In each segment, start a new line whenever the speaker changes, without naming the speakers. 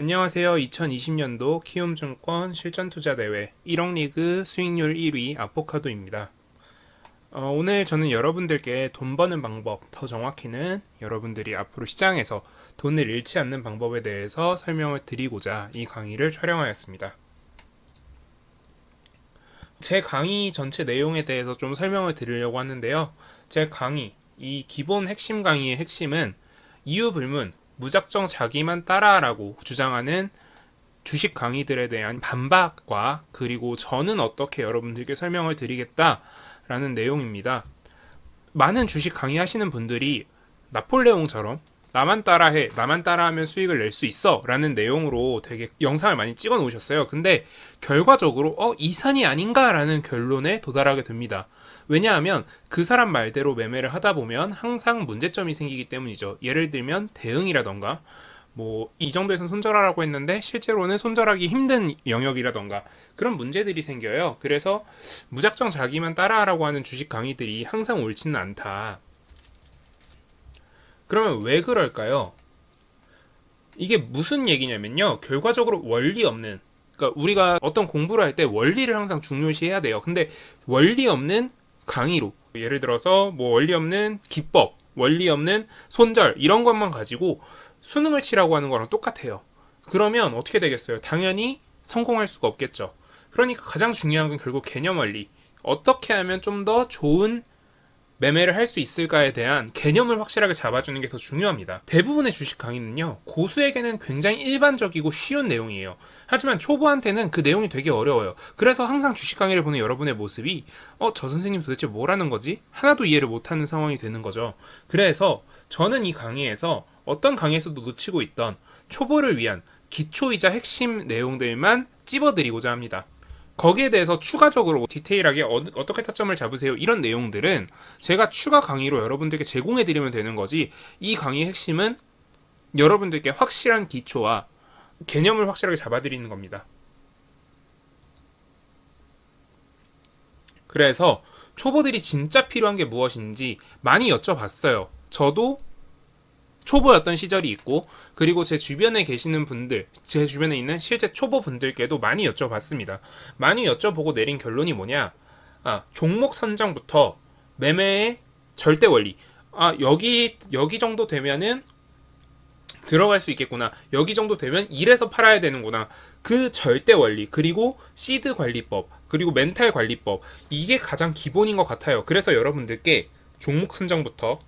안녕하세요. 2020년도 키움증권 실전투자대회 1억 리그 수익률 1위 아포카도입니다. 오늘 저는 여러분들께 돈 버는 방법, 더 정확히는 여러분들이 앞으로 시장에서 돈을 잃지 않는 방법에 대해서 설명을 드리고자 이 강의를 촬영하였습니다. 제 강의 전체 내용에 대해서 좀 설명을 드리려고 하는데요. 제 강의, 이 기본 핵심 강의의 핵심은 이유 불문, 무작정 자기만 따라라고 주장하는 주식 강의들에 대한 반박과 그리고 저는 어떻게 여러분들께 설명을 드리겠다라는 내용입니다. 많은 주식 강의하시는 분들이 나폴레옹처럼 나만 따라해, 나만 따라하면 수익을 낼 수 있어 라는 내용으로 되게 영상을 많이 찍어 놓으셨어요. 근데 결과적으로 이 산이 아닌가라는 결론에 도달하게 됩니다. 왜냐하면 그 사람 말대로 매매를 하다 보면 항상 문제점이 생기기 때문이죠. 예를 들면 대응이라던가 뭐 이 정도에선 손절하라고 했는데 실제로는 손절하기 힘든 영역이라던가 그런 문제들이 생겨요. 그래서 무작정 자기만 따라하라고 하는 주식 강의들이 항상 옳지는 않다. 그러면 왜 그럴까요? 이게 무슨 얘기냐면요. 결과적으로 원리 없는, 그러니까 우리가 어떤 공부를 할 때 원리를 항상 중요시해야 돼요. 근데 원리 없는 강의로, 예를 들어서 뭐 원리 없는 기법, 원리 없는 손절 이런 것만 가지고 수능을 치라고 하는 거랑 똑같아요. 그러면 어떻게 되겠어요? 당연히 성공할 수가 없겠죠. 그러니까 가장 중요한 건 결국 개념 원리. 어떻게 하면 좀 더 좋은 매매를 할 수 있을까에 대한 개념을 확실하게 잡아주는 게 더 중요합니다. 대부분의 주식 강의는요, 고수에게는 굉장히 일반적이고 쉬운 내용이에요. 하지만 초보한테는 그 내용이 되게 어려워요. 그래서 항상 주식 강의를 보는 여러분의 모습이 저 선생님 도대체 뭐라는 거지? 하나도 이해를 못하는 상황이 되는 거죠. 그래서 저는 이 강의에서 어떤 강의에서도 놓치고 있던 초보를 위한 기초이자 핵심 내용들만 찝어드리고자 합니다. 거기에 대해서 추가적으로 디테일하게 어떻게 타점을 잡으세요 이런 내용들은 제가 추가 강의로 여러분들께 제공해드리면 되는 거지, 이 강의의 핵심은 여러분들께 확실한 기초와 개념을 확실하게 잡아드리는 겁니다. 그래서 초보들이 진짜 필요한 게 무엇인지 많이 여쭤봤어요. 저도 초보였던 시절이 있고, 그리고 제 주변에 계시는 분들, 제 주변에 있는 실제 초보 분들께도 많이 여쭤봤습니다. 많이 여쭤보고 내린 결론이 뭐냐? 종목 선정부터 매매의 절대 원리. 여기 정도 되면은 들어갈 수 있겠구나. 여기 정도 되면 1에서 팔아야 되는구나. 그 절대 원리, 그리고 시드 관리법, 그리고 멘탈 관리법. 이게 가장 기본인 것 같아요. 그래서 여러분들께 종목 선정부터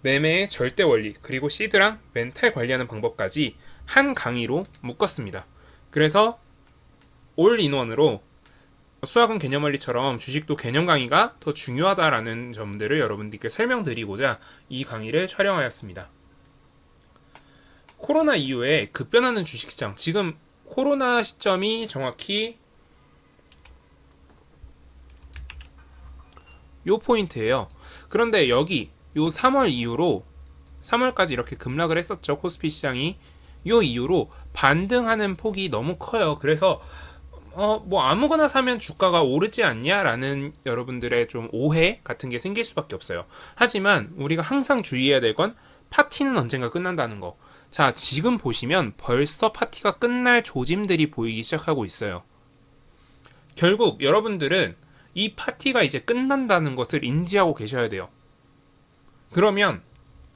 매매의 절대 원리, 그리고 시드랑 멘탈 관리하는 방법까지 한 강의로 묶었습니다. 그래서 올인원으로 수학은 개념 원리처럼 주식도 개념 강의가 더 중요하다라는 점들을 여러분들께 설명드리고자 이 강의를 촬영하였습니다. 코로나 이후에 급변하는 주식시장, 지금 코로나 시점이 정확히 요 포인트예요. 그런데 여기 요 3월 이후로 3월까지 이렇게 급락을 했었죠. 코스피 시장이. 요 이후로 반등하는 폭이 너무 커요. 그래서 뭐 아무거나 사면 주가가 오르지 않냐라는 여러분들의 좀 오해 같은 게 생길 수밖에 없어요. 하지만 우리가 항상 주의해야 될 건 파티는 언젠가 끝난다는 거. 자, 지금 보시면 벌써 파티가 끝날 조짐들이 보이기 시작하고 있어요. 결국 여러분들은 이 파티가 이제 끝난다는 것을 인지하고 계셔야 돼요. 그러면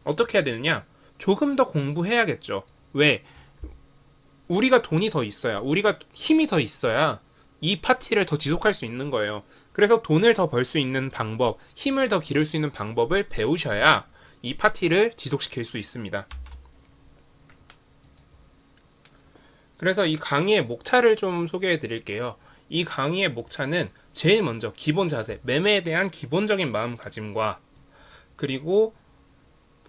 어떻게 해야 되느냐? 조금 더 공부해야겠죠. 왜? 우리가 돈이 더 있어야, 우리가 힘이 더 있어야 이 파티를 더 지속할 수 있는 거예요. 그래서 돈을 더 벌 수 있는 방법, 힘을 더 기를 수 있는 방법을 배우셔야 이 파티를 지속시킬 수 있습니다. 그래서 이 강의의 목차를 좀 소개해 드릴게요. 이 강의의 목차는 제일 먼저 기본 자세, 매매에 대한 기본적인 마음가짐과, 그리고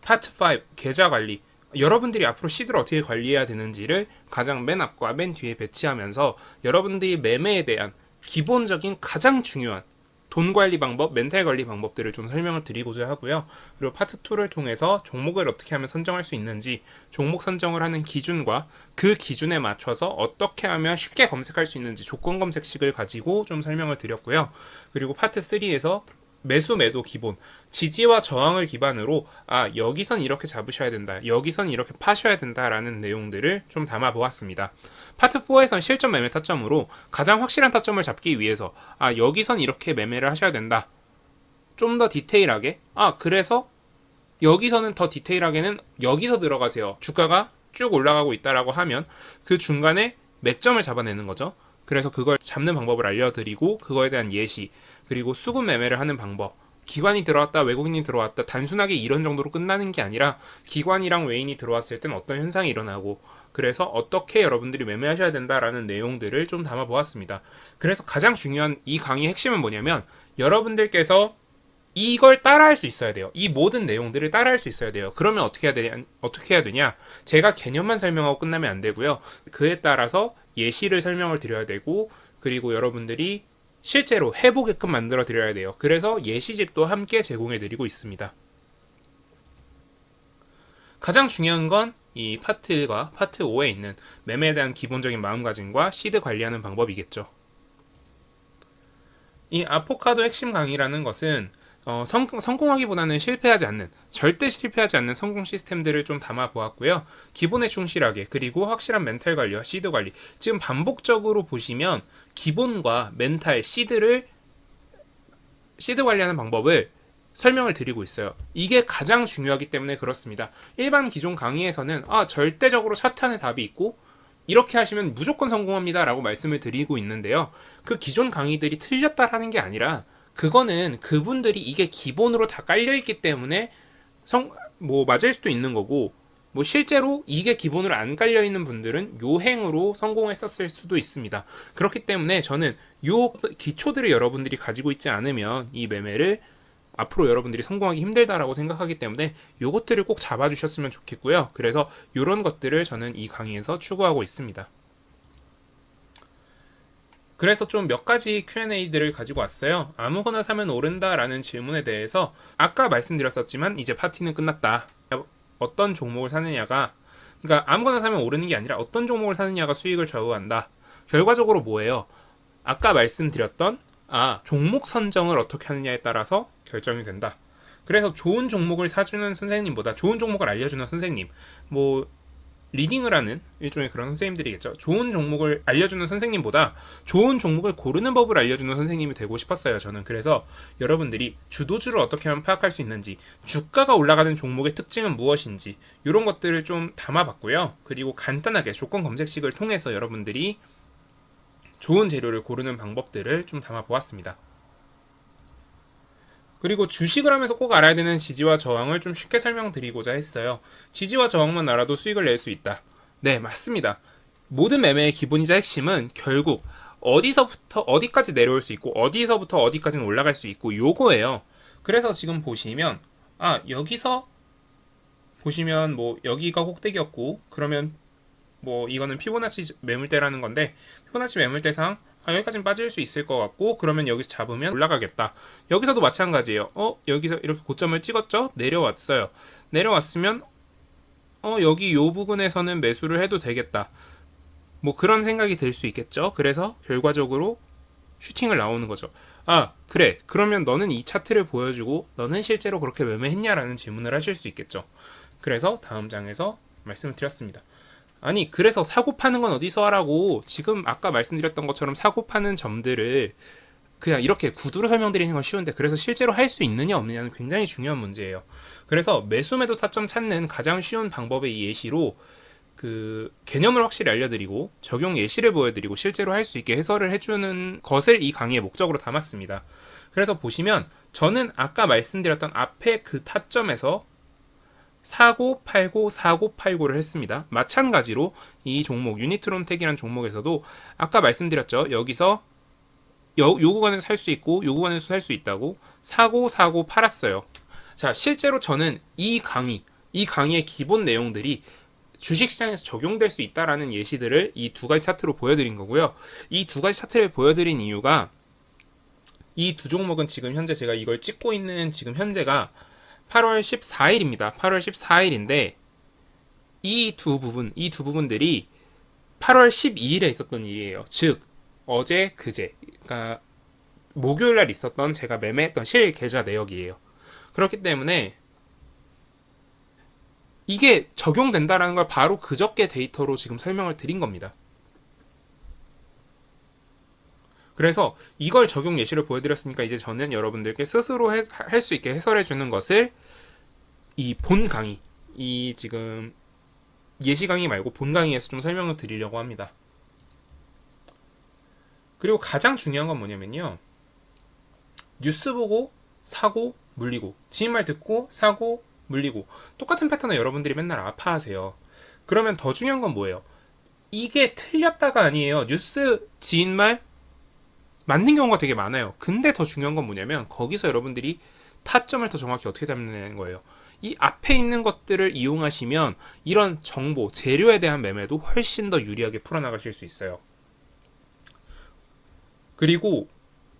파트 5 계좌 관리, 여러분들이 앞으로 시드를 어떻게 관리해야 되는지를 가장 맨 앞과 맨 뒤에 배치하면서 여러분들이 매매에 대한 기본적인 가장 중요한 돈 관리 방법, 멘탈 관리 방법들을 좀 설명을 드리고자 하고요. 그리고 파트 2를 통해서 종목을 어떻게 하면 선정할 수 있는지, 종목 선정을 하는 기준과 그 기준에 맞춰서 어떻게 하면 쉽게 검색할 수 있는지 조건 검색식을 가지고 좀 설명을 드렸고요. 그리고 파트 3에서 매수 매도 기본, 지지와 저항을 기반으로 여기선 이렇게 잡으셔야 된다, 여기선 이렇게 파셔야 된다라는 내용들을 좀 담아 보았습니다. 파트 4에선 실전 매매 타점으로 가장 확실한 타점을 잡기 위해서 여기선 이렇게 매매를 하셔야 된다, 좀 더 디테일하게, 그래서 여기서는 더 디테일하게는 여기서 들어가세요, 주가가 쭉 올라가고 있다라고 하면 그 중간에 맥점을 잡아내는 거죠. 그래서 그걸 잡는 방법을 알려드리고, 그거에 대한 예시, 그리고 수급 매매를 하는 방법, 기관이 들어왔다, 외국인이 들어왔다, 단순하게 이런 정도로 끝나는 게 아니라 기관이랑 외인이 들어왔을 땐 어떤 현상이 일어나고, 그래서 어떻게 여러분들이 매매하셔야 된다라는 내용들을 좀 담아보았습니다. 그래서 가장 중요한 이 강의의 핵심은 뭐냐면, 여러분들께서 이걸 따라할 수 있어야 돼요. 이 모든 내용들을 따라할 수 있어야 돼요. 그러면 어떻게 해야 되냐? 제가 개념만 설명하고 끝나면 안 되고요. 그에 따라서 예시를 설명을 드려야 되고, 그리고 여러분들이 실제로 해보게끔 만들어 드려야 돼요. 그래서 예시집도 함께 제공해 드리고 있습니다. 가장 중요한 건 이 파트 1과 파트 5에 있는 매매에 대한 기본적인 마음가짐과 시드 관리하는 방법이겠죠. 이 아포카도 핵심 강의라는 것은 성공하기보다는 실패하지 않는, 절대 실패하지 않는 성공 시스템들을 좀 담아 보았고요. 기본에 충실하게, 그리고 확실한 멘탈 관리와 시드 관리, 지금 반복적으로 보시면 기본과 멘탈, 시드 관리하는 방법을 설명을 드리고 있어요. 이게 가장 중요하기 때문에 그렇습니다. 일반 기존 강의에서는 절대적으로 차트안에 답이 있고 이렇게 하시면 무조건 성공합니다 라고 말씀을 드리고 있는데요. 그 기존 강의들이 틀렸다라는 게 아니라, 그거는 그분들이 이게 기본으로 다 깔려있기 때문에 맞을 수도 있는 거고, 실제로 이게 기본으로 안 깔려있는 분들은 요행으로 성공했었을 수도 있습니다. 그렇기 때문에 저는 요 기초들을 여러분들이 가지고 있지 않으면 이 매매를 앞으로 여러분들이 성공하기 힘들다라고 생각하기 때문에 요것들을 꼭 잡아주셨으면 좋겠고요. 그래서 요런 것들을 저는 이 강의에서 추구하고 있습니다. 그래서 좀 몇 가지 Q&A들을 가지고 왔어요. 아무거나 사면 오른다라는 질문에 대해서 아까 말씀드렸었지만 이제 파티는 끝났다. 어떤 종목을 사느냐가, 그러니까 아무거나 사면 오르는 게 아니라 어떤 종목을 사느냐가 수익을 좌우한다. 결과적으로 뭐예요? 아까 말씀드렸던 종목 선정을 어떻게 하느냐에 따라서 결정이 된다. 그래서 좋은 종목을 사주는 선생님보다 좋은 종목을 알려주는 선생님, 리딩을 하는 일종의 그런 선생님들이겠죠. 좋은 종목을 알려주는 선생님보다 좋은 종목을 고르는 법을 알려주는 선생님이 되고 싶었어요, 저는. 그래서 여러분들이 주도주를 어떻게 하면 파악할 수 있는지, 주가가 올라가는 종목의 특징은 무엇인지, 이런 것들을 좀 담아봤고요. 그리고 간단하게 조건 검색식을 통해서 여러분들이 좋은 재료를 고르는 방법들을 좀 담아보았습니다. 그리고 주식을 하면서 꼭 알아야 되는 지지와 저항을 좀 쉽게 설명드리고자 했어요. 지지와 저항만 알아도 수익을 낼 수 있다. 네, 맞습니다. 모든 매매의 기본이자 핵심은 결국 어디서부터 어디까지 내려올 수 있고 어디서부터 어디까지는 올라갈 수 있고 요거예요. 그래서 지금 보시면 여기서 보시면 여기가 꼭대기였고, 그러면 이거는 피보나치 매물대라는 건데, 피보나치 매물대상 여기까지는 빠질 수 있을 것 같고, 그러면 여기서 잡으면 올라가겠다. 여기서도 마찬가지예요. 여기서 이렇게 고점을 찍었죠? 내려왔어요. 내려왔으면 여기 요 부분에서는 매수를 해도 되겠다. 그런 생각이 들 수 있겠죠? 그래서 결과적으로 슈팅을 나오는 거죠. 그래. 그러면 너는 이 차트를 보여주고 너는 실제로 그렇게 매매했냐라는 질문을 하실 수 있겠죠. 그래서 다음 장에서 말씀을 드렸습니다. 아니, 그래서 사고 파는 건 어디서 하라고. 지금 아까 말씀드렸던 것처럼 사고 파는 점들을 그냥 이렇게 구두로 설명드리는 건 쉬운데, 그래서 실제로 할 수 있느냐 없느냐는 굉장히 중요한 문제예요. 그래서 매수 매도 타점 찾는 가장 쉬운 방법의 예시로 그 개념을 확실히 알려드리고 적용 예시를 보여드리고 실제로 할 수 있게 해설을 해주는 것을 이 강의의 목적으로 담았습니다. 그래서 보시면 저는 아까 말씀드렸던 앞에 그 타점에서 사고 팔고 사고 팔고를 했습니다. 마찬가지로 이 종목 유니트론텍이라는 종목에서도 아까 말씀드렸죠. 여기서 요 구간에서 살 수 있고 요 구간에서 살 수 있다고 사고 팔았어요. 자, 실제로 저는 이 강의의 기본 내용들이 주식시장에서 적용될 수 있다라는 예시들을 이 두 가지 차트로 보여드린 거고요. 이 두 가지 차트를 보여드린 이유가, 이 두 종목은 지금 현재 제가 이걸 찍고 있는 지금 현재가 8월 14일입니다. 8월 14일인데 이 두 부분들이 8월 12일에 있었던 일이에요. 즉 어제 그제, 그러니까 목요일 날 있었던 제가 매매했던 실 계좌 내역이에요. 그렇기 때문에 이게 적용된다라는 걸 바로 그저께 데이터로 지금 설명을 드린 겁니다. 그래서 이걸 적용 예시를 보여드렸으니까 이제 저는 여러분들께 스스로 할 수 있게 해설해 주는 것을 이 본 강의, 이 지금 예시 강의 말고 본 강의에서 좀 설명을 드리려고 합니다. 그리고 가장 중요한 건 뭐냐면요. 뉴스 보고 사고 물리고, 지인 말 듣고 사고 물리고, 똑같은 패턴을 여러분들이 맨날 아파하세요. 그러면 더 중요한 건 뭐예요? 이게 틀렸다가 아니에요. 뉴스 지인 말 맞는 경우가 되게 많아요. 근데 더 중요한 건 뭐냐면 거기서 여러분들이 타점을 더 정확히 어떻게 잡느냐는 거예요. 이 앞에 있는 것들을 이용하시면 이런 정보, 재료에 대한 매매도 훨씬 더 유리하게 풀어나가실 수 있어요. 그리고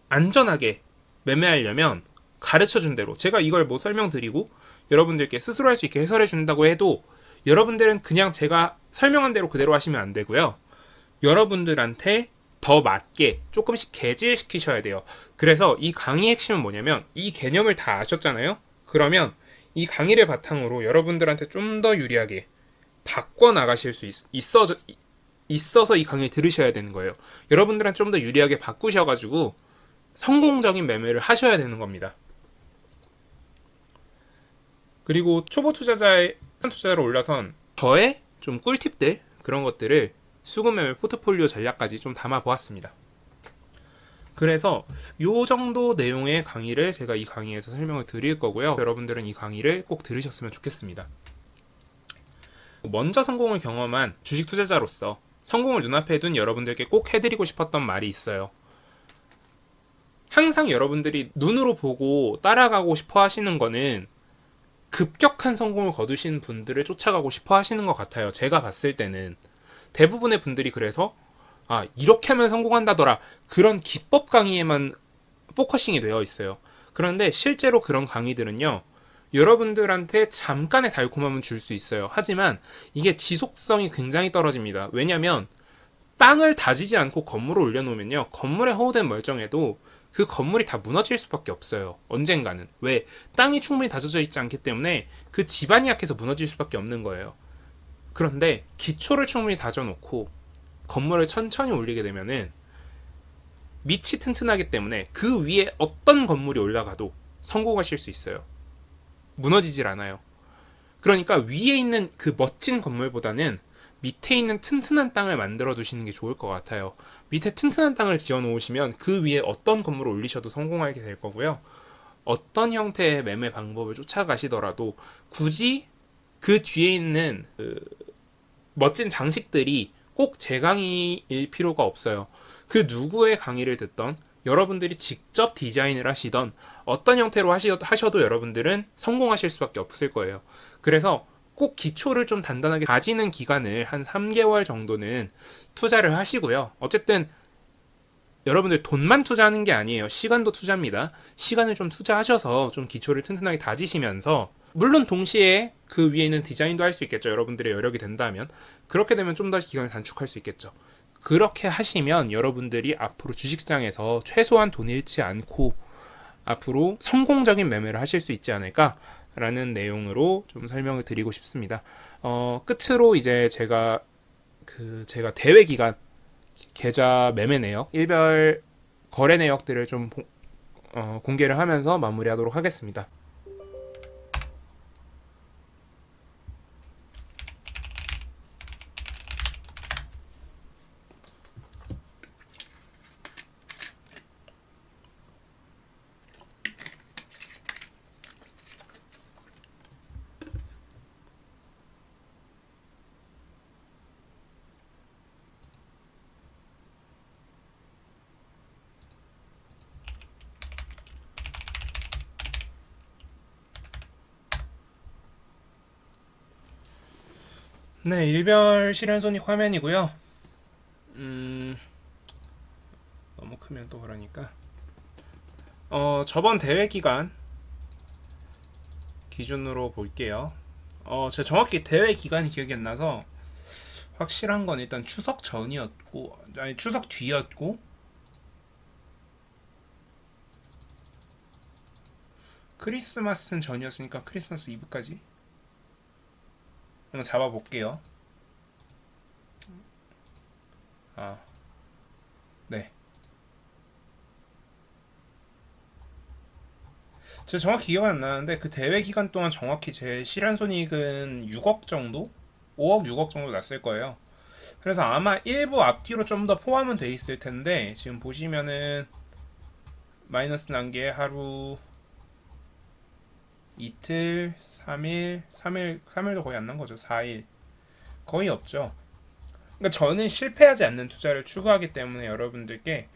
안전하게 매매하려면 가르쳐준 대로, 제가 이걸 뭐 설명드리고 여러분들께 스스로 할 수 있게 해설해 준다고 해도 여러분들은 그냥 제가 설명한 대로 그대로 하시면 안 되고요. 여러분들한테 더 맞게 조금씩 개질시키셔야 돼요. 그래서 이 강의 핵심은 뭐냐면 이 개념을 다 아셨잖아요? 그러면 이 강의를 바탕으로 여러분들한테 좀 더 유리하게 바꿔나가실 수 있어서 이 강의를 들으셔야 되는 거예요. 여러분들한테 좀 더 유리하게 바꾸셔가지고 성공적인 매매를 하셔야 되는 겁니다. 그리고 초보 투자자의 투자로 올라선 저의 좀 꿀팁들, 그런 것들을 수급 매매 포트폴리오 전략까지 좀 담아 보았습니다. 그래서 요 정도 내용의 강의를 제가 이 강의에서 설명을 드릴 거고요. 여러분들은 이 강의를 꼭 들으셨으면 좋겠습니다. 먼저 성공을 경험한 주식 투자자로서 성공을 눈앞에 둔 여러분들께 꼭 해드리고 싶었던 말이 있어요. 항상 여러분들이 눈으로 보고 따라가고 싶어 하시는 거는 급격한 성공을 거두신 분들을 쫓아가고 싶어 하시는 것 같아요. 제가 봤을 때는 대부분의 분들이 그래서 이렇게 하면 성공한다더라, 그런 기법 강의에만 포커싱이 되어 있어요. 그런데 실제로 그런 강의들은요, 여러분들한테 잠깐의 달콤함은 줄 수 있어요. 하지만 이게 지속성이 굉장히 떨어집니다. 왜냐면 땅을 다지지 않고 건물을 올려놓으면요, 건물에 허우된 멀쩡해도 그 건물이 다 무너질 수밖에 없어요. 언젠가는. 왜? 땅이 충분히 다져져 있지 않기 때문에 그 지반이 약해서 무너질 수밖에 없는 거예요. 그런데 기초를 충분히 다져놓고 건물을 천천히 올리게 되면은 밑이 튼튼하기 때문에 그 위에 어떤 건물이 올라가도 성공하실 수 있어요. 무너지질 않아요. 그러니까 위에 있는 그 멋진 건물보다는 밑에 있는 튼튼한 땅을 만들어 두시는 게 좋을 것 같아요. 밑에 튼튼한 땅을 지어 놓으시면 그 위에 어떤 건물을 올리셔도 성공하게 될 거고요. 어떤 형태의 매매 방법을 쫓아가시더라도 굳이 그 뒤에 있는 멋진 장식들이 꼭 제 강의일 필요가 없어요. 그 누구의 강의를 듣던, 여러분들이 직접 디자인을 하시던 어떤 형태로 하셔도 여러분들은 성공하실 수밖에 없을 거예요. 그래서 꼭 기초를 좀 단단하게 다지는 기간을 한 3개월 정도는 투자를 하시고요. 어쨌든 여러분들 돈만 투자하는 게 아니에요. 시간도 투자입니다. 시간을 좀 투자하셔서 좀 기초를 튼튼하게 다지시면서, 물론 동시에 그 위에 있는 디자인도 할 수 있겠죠. 여러분들의 여력이 된다면. 그렇게 되면 좀 더 기간을 단축할 수 있겠죠. 그렇게 하시면 여러분들이 앞으로 주식시장에서 최소한 돈 잃지 않고 앞으로 성공적인 매매를 하실 수 있지 않을까라는 내용으로 좀 설명을 드리고 싶습니다. 끝으로 이제 제가 대회 기간 계좌 매매 내역, 일별 거래 내역들을 좀 공개를 하면서 마무리하도록 하겠습니다. 네, 일별 실현손익 화면이고요. 너무 크면 또 그러니까. 저번 대회 기간 기준으로 볼게요. 제가 정확히 대회 기간이 기억이 안 나서 확실한 건 일단 추석 전이었고, 아니 추석 뒤였고, 크리스마스는 전이었으니까 크리스마스 이브까지 한번 잡아볼게요. 아, 네. 제가 정확히 기억은 안 나는데 그 대회 기간 동안 정확히 제 실현손익은 6억 정도? 5억, 6억 정도 났을 거예요. 그래서 아마 일부 앞뒤로 좀 더 포함은 돼 있을 텐데 지금 보시면은 마이너스 난 게 하루, 이틀, 3일, 3일도 거의 안 난 거죠. 4일. 거의 없죠. 그러니까 저는 실패하지 않는 투자를 추구하기 때문에 여러분들께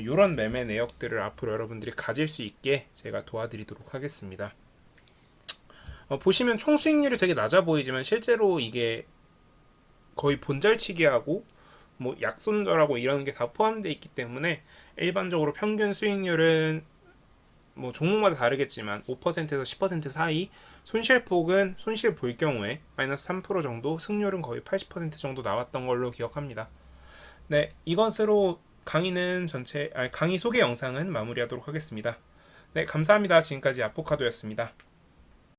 이런 매매 내역들을 앞으로 여러분들이 가질 수 있게 제가 도와드리도록 하겠습니다. 보시면 총 수익률이 되게 낮아 보이지만 실제로 이게 거의 본잘치기하고 뭐 약손절하고 이런 게 다 포함되어 있기 때문에 일반적으로 평균 수익률은 뭐 종목마다 다르겠지만 5%에서 10% 사이, 손실폭은 손실 볼 경우에 마이너스 3% 정도, 승률은 거의 80% 정도 나왔던 걸로 기억합니다. 네, 이것으로 강의 소개 영상은 마무리하도록 하겠습니다. 네, 감사합니다. 지금까지 아포카도였습니다.